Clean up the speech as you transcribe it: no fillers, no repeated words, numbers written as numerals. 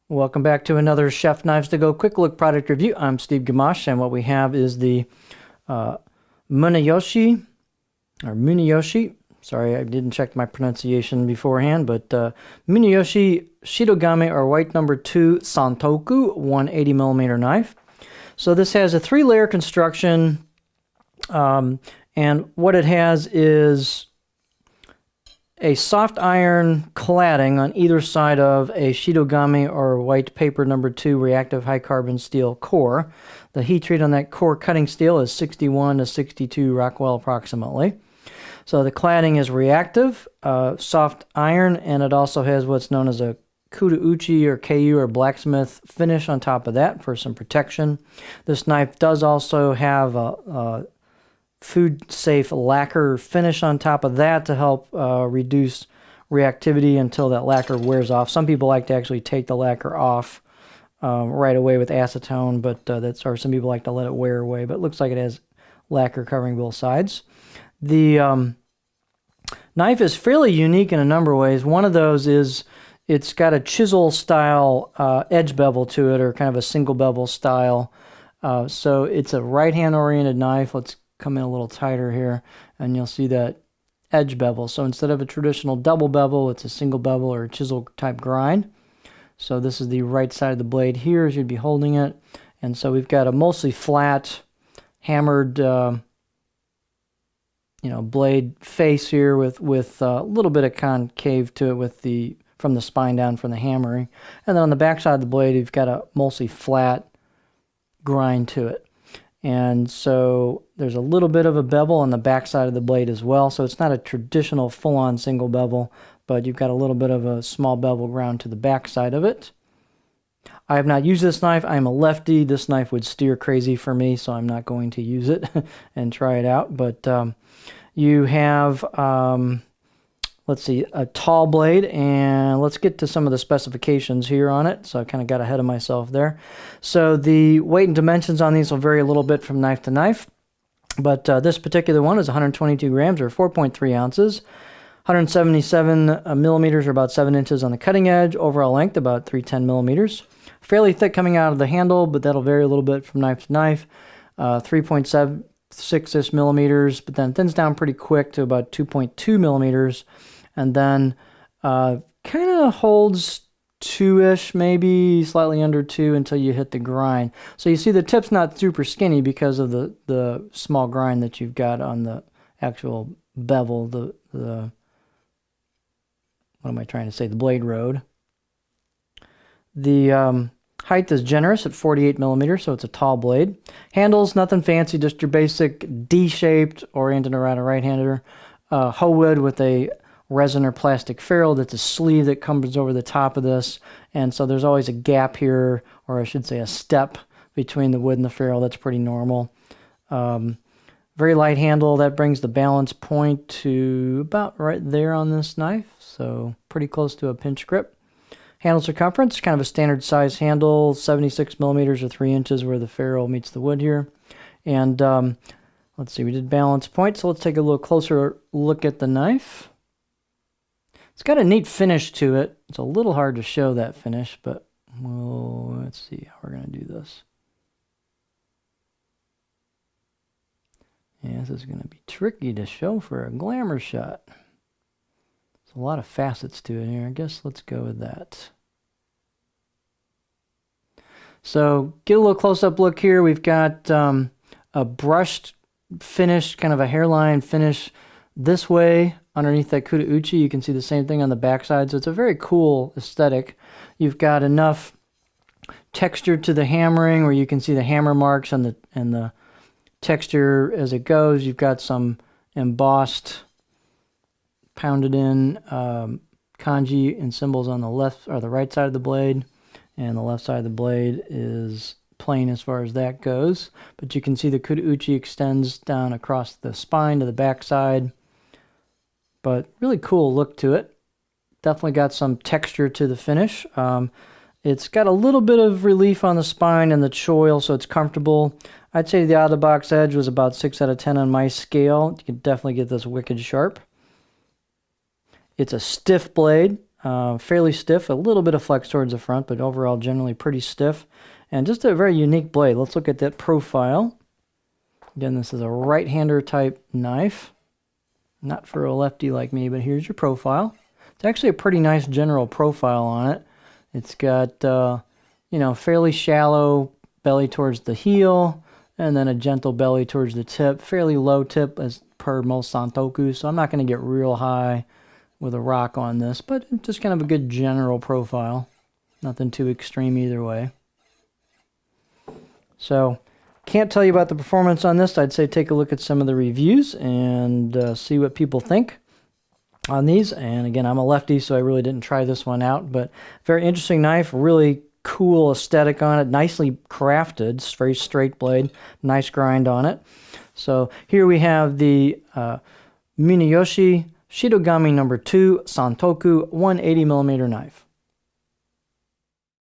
Welcome back to another Chef Knives to Go quick look product review. I'm Steve Gamache, and what we have is the Muneyoshi. Sorry, I didn't check my pronunciation beforehand, but Muneyoshi Shitogame or white number 2 Santoku 180 millimeter knife. So this has a 3-layer construction, and what it has is a soft iron cladding on either side of a Shitogame or white paper number 2 reactive high carbon steel core. The heat treat on that core cutting steel is 61 to 62 Rockwell approximately. So the cladding is reactive, soft iron, and it also has what's known as a Kuda-uchi or KU or blacksmith finish on top of that for some protection. This knife does also have a food safe lacquer finish on top of that to help reduce reactivity until that lacquer wears off. Some people like to actually take the lacquer off right away with acetone, but or some people like to let it wear away, but it looks like it has lacquer covering both sides. The knife is fairly unique in a number of ways. One of those is it's got a chisel style edge bevel to it, or kind of a single bevel style. So it's a right hand oriented knife. Let's come in a little tighter here, and you'll see that edge bevel. So instead of a traditional double bevel, it's a single bevel or a chisel type grind. So this is the right side of the blade here as you'd be holding it. And so we've got a mostly flat, hammered, blade face here with a little bit of concave to it from the spine down from the hammering. And then on the back side of the blade, you've got a mostly flat grind to it. And so there's a little bit of a bevel on the back side of the blade as well. So it's not a traditional full-on single bevel, but you've got a little bit of a small bevel ground to the back side of it. I have not used this knife. I'm a lefty. This knife would steer crazy for me, so I'm not going to use it and try it out. But you have, let's see, a tall blade, and let's get to some of the specifications here on it. So I kind of got ahead of myself there. So the weight and dimensions on these will vary a little bit from knife to knife, but this particular one is 122 grams or 4.3 ounces, 177 millimeters or about 7 inches on the cutting edge, overall length about 310 millimeters. Fairly thick coming out of the handle, but that'll vary a little bit from knife to knife. 3.76 millimeters, but then thins down pretty quick to about 2.2 millimeters. And then kind of holds 2-ish, maybe slightly under 2 until you hit the grind. So you see the tip's not super skinny because of the small grind that you've got on the actual bevel, the what am I trying to say, the blade road. The height is generous at 48 millimeters, so it's a tall blade. Handles, nothing fancy, just your basic D-shaped, oriented around a right-hander. Hoe wood with a resin or plastic ferrule that's a sleeve that comes over the top of this, and so there's always a gap here, or I should say a step between the wood and the ferrule. That's pretty normal. Very light handle. That brings the balance point to about right there on this knife, so pretty close to a pinch grip. Handle circumference, kind of a standard size handle, 76 millimeters or 3 inches where the ferrule meets the wood here. And let's see, we did balance point, so let's take a little closer look at the knife. It's got a neat finish to it. It's a little hard to show that finish, but let's see how we're going to do this. Yeah, this is going to be tricky to show for a glamour shot. There's a lot of facets to it here. I guess let's go with that. So get a little close-up look here. We've got a brushed finish, kind of a hairline finish this way. Underneath that Kuda-uchi, you can see the same thing on the backside. So it's a very cool aesthetic. You've got enough texture to the hammering where you can see the hammer marks and the texture as it goes. You've got some embossed, pounded in kanji and symbols on the left or the right side of the blade, and the left side of the blade is plain as far as that goes. But you can see the Kuda-uchi extends down across the spine to the backside. But really cool look to it. Definitely got some texture to the finish. It's got a little bit of relief on the spine and the choil, so it's comfortable. I'd say the out-of-the-box edge was about 6 out of 10 on my scale. You can definitely get this wicked sharp. It's a stiff blade. fairly stiff, a little bit of flex towards the front, but overall generally pretty stiff. And just a very unique blade. Let's look at that profile. Again, this is a right-hander type knife. Not for a lefty like me, but here's your profile. It's actually a pretty nice general profile on it. It's got, you know, fairly shallow belly towards the heel, and then a gentle belly towards the tip. Fairly low tip as per most Santoku, so I'm not going to get real high with a rock on this, but just kind of a good general profile. Nothing too extreme either way. So, can't tell you about the performance on this. I'd say take a look at some of the reviews and see what people think on these. And again, I'm a lefty, so I really didn't try this one out, but very interesting knife, really cool aesthetic on it, nicely crafted. It's very straight blade, nice grind on it. So here we have the Muneyoshi Shidogami No. 2 Santoku 180mm knife.